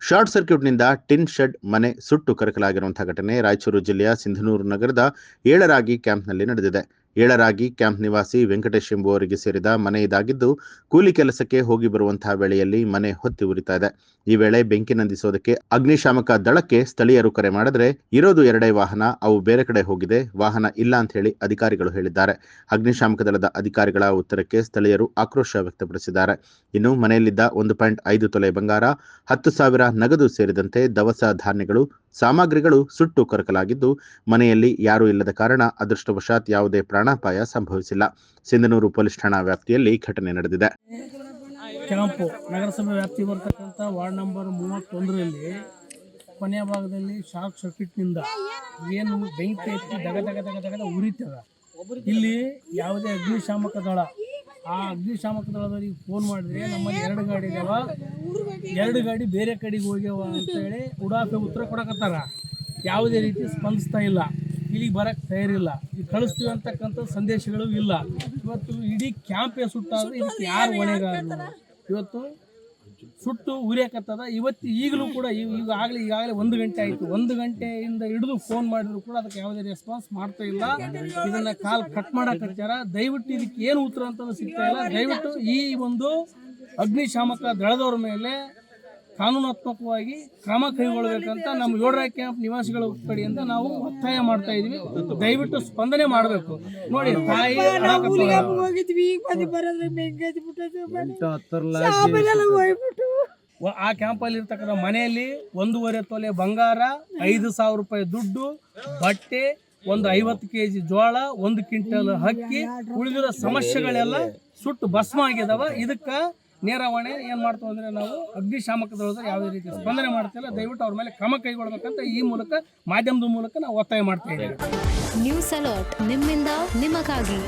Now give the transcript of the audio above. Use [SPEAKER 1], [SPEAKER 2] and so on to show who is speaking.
[SPEAKER 1] Short ಸರ್ಕ್ಯೂಟ್ನಿಂದ tin shed ಮನೆ ಸುಟ್ಟು ಕರಕಲಾಗಿರುವಂತಹ ಘಟನೆ ರಾಯಚೂರು ಜಿಲ್ಲೆಯ ಸಿಂಧನೂರು ನಗರದ ಏಳರಾಗಿ ಕ್ಯಾಂಪ್ನಲ್ಲಿ ನಡೆದಿದೆ. ಏಳರಾಗಿ ಕ್ಯಾಂಪ್ ನಿವಾಸಿ ವೆಂಕಟೇಶ್ ಎಂಬುವರಿಗೆ ಸೇರಿದ ಮನೆ ಇದಾಗಿದ್ದು, ಕೂಲಿ ಕೆಲಸಕ್ಕೆ ಹೋಗಿ ಬರುವಂತಹ ವೇಳೆಯಲ್ಲಿ ಮನೆ ಹೊತ್ತಿ ಉರಿತಾ ಇದೆ. ಈ ವೇಳೆ ಬೆಂಕಿ ನಂದಿಸೋದಕ್ಕೆ ಅಗ್ನಿಶಾಮಕ ದಳಕ್ಕೆ ಸ್ಥಳೀಯರು ಕರೆ ಮಾಡಿದ್ರೆ ಇರೋದು 2 ವಾಹನ, ಅವು ಬೇರೆ ಕಡೆ ಹೋಗಿದೆ, ವಾಹನ ಇಲ್ಲ ಅಂತ ಹೇಳಿ ಅಧಿಕಾರಿಗಳು ಹೇಳಿದ್ದಾರೆ. ಅಗ್ನಿಶಾಮಕ ದಳದ ಅಧಿಕಾರಿಗಳ ಉತ್ತರಕ್ಕೆ ಸ್ಥಳೀಯರು ಆಕ್ರೋಶ ವ್ಯಕ್ತಪಡಿಸಿದ್ದಾರೆ. ಇನ್ನು ಮನೆಯಲ್ಲಿದ್ದ 1.5 ತೊಲೆ ಬಂಗಾರ, 10,000 ನಗದು ಸೇರಿದಂತೆ ದವಸ ಧಾನ್ಯಗಳು ಸಾಮಗ್ರಿಗಳು ಸುಟ್ಟು ಕರಕಲಾಗಿದ್ದು, ಮನೆಯಲ್ಲಿ ಯಾರೂ ಇಲ್ಲದ ಕಾರಣ ಅದೃಷ್ಟವಶಾತ್ ಯಾವುದೇ ಪ್ರಾಣಾಪಾಯ ಸಂಭವಿಸಿಲ್ಲ. ಸಿಂಧನೂರು ಪೊಲೀಸ್ ಠಾಣಾ ವ್ಯಾಪ್ತಿಯಲ್ಲಿ ಘಟನೆ ನಡೆದಿದೆ.
[SPEAKER 2] ಕ್ಯಾಂಪು ನಗರಸಭೆ ವ್ಯಾಪ್ತಿ ಬರ್ತಕ್ಕಂಥ ವಾರ್ಡ್ ನಂಬರ್ 31ರಲ್ಲಿ ಕೊನೆಯ ಭಾಗದಲ್ಲಿ ಶಾರ್ಟ್ ಸರ್ಕ್ಯೂಟ್ನಿಂದ ಏನು ಬೆಂಕಿ ಎತ್ತಿ ದಗದ ಉರಿತದ. ಇಲ್ಲಿ ಯಾವುದೇ ಅಗ್ನಿಶಾಮಕ ದಳ, ಆ ಅಗ್ನಿಶಾಮಕ ದಳದವರಿಗೆ ಫೋನ್ ಮಾಡಿದ್ರೆ ನಮ್ಮಲ್ಲಿ 2 ಗಾಡಿ ಇದಾವ, 2 ಗಾಡಿ ಬೇರೆ ಕಡೆಗೆ ಹೋಗ್ಯಾವ ಅಂತೇಳಿ ಉಡಾಫೆ ಉತ್ತರ ಕೊಡಕತ್ತಾರ. ಯಾವುದೇ ರೀತಿ ಸ್ಪಂದಿಸ್ತಾ ಇಲ್ಲ, ಇಲ್ಲಿಗೆ ಬರಕ್ಕೆ ತಯಾರಿಲ್ಲ, ಈಗ ಕಳಿಸ್ತೀವಿ ಅಂತಕ್ಕಂಥ ಸಂದೇಶಗಳು ಇಲ್ಲ. ಇವತ್ತು ಇಡೀ ಕ್ಯಾಂಪೇ ಸುಟ್ಟಾದ್ರೆ ಇದಕ್ಕೆ ಯಾರು ಹೊಣೆಗಾರರು? ಇವತ್ತು ಸುಟ್ಟು ಉರಿಯಕತ್ತದ. ಈಗಲೂ ಕೂಡ ಈಗಾಗಲೇ 1 ಗಂಟೆ ಆಯಿತು. 1 ಗಂಟೆಯಿಂದ ಹಿಡಿದು ಫೋನ್ ಮಾಡಿದ್ರು ಕೂಡ ಅದಕ್ಕೆ ಯಾವುದೇ ರೆಸ್ಪಾನ್ಸ್ ಮಾಡ್ತಾ ಇಲ್ಲ. ಇದನ್ನ ಕಾಲ್ ಕಟ್ ಮಾಡಕತ್ತಾರ. ದಯವಿಟ್ಟು ಇದಕ್ಕೆ ಏನು ಉತ್ತರ ಅಂತ ಸಿಗ್ತಾ ಇಲ್ಲ. ದಯವಿಟ್ಟು ಈ ಒಂದು ಅಗ್ನಿಶಾಮಕ ದಳದವ್ರ ಮೇಲೆ ಕಾನೂನಾತ್ಮಕವಾಗಿ ಕ್ರಮ ಕೈಗೊಳ್ಳಬೇಕಂತ ನಮ್ಮ ಏಳರಾಗಿ ಕ್ಯಾಂಪ್ ನಿವಾಸಿಗಳ ಕಡೆಯಿಂದ ನಾವು ಒತ್ತಾಯ ಮಾಡ್ತಾ ಇದೀವಿ. ದಯವಿಟ್ಟು ಸ್ಪಂದನೆ ಮಾಡಬೇಕು. ನೋಡಿ, ತಾಯಿ ಆ ಕ್ಯಾಂಪಲ್ಲಿ ಇರ್ತಕ್ಕಂಥ ಮನೆಯಲ್ಲಿ 1.5 ತೊಲೆ ಬಂಗಾರ, 5,000 ರೂಪಾಯಿ ದುಡ್ಡು, ಬಟ್ಟೆ, ಒಂದು 50 kg ಜೋಳ, 1 ಕ್ವಿಂಟಲ್ ಅಕ್ಕಿ, ಉಳಿದಿರೋ ಸಮಸ್ಯೆಗಳೆಲ್ಲ ಸುಟ್ಟು ಭಸ್ಮ ಆಗಿದಾವ. ಇದಕ್ಕೆ ನೇರ ಹೊಣೆ ಏನು ಮಾಡ್ತೀವಿ ಅಂದರೆ ನಾವು ಅಗ್ನಿಶಾಮಕ ದಳದ ಯಾವುದೇ ರೀತಿ ಸ್ಪಂದನೆ ಮಾಡ್ತಿಲ್ಲ. ದಯವಿಟ್ಟು ಅವ್ರ ಮೇಲೆ ಕ್ರಮ ಕೈಗೊಳ್ಬೇಕಂತ ಈ ಮೂಲಕ, ಮಾಧ್ಯಮದ ಮೂಲಕ ನಾವು ಒತ್ತಾಯ ಮಾಡ್ತಾ ಇದ್ದೀವಿ.
[SPEAKER 3] ನ್ಯೂಸ್ ಅಲರ್ಟ್, ನಿಮ್ಮಿಂದ ನಿಮಗಾಗಿ.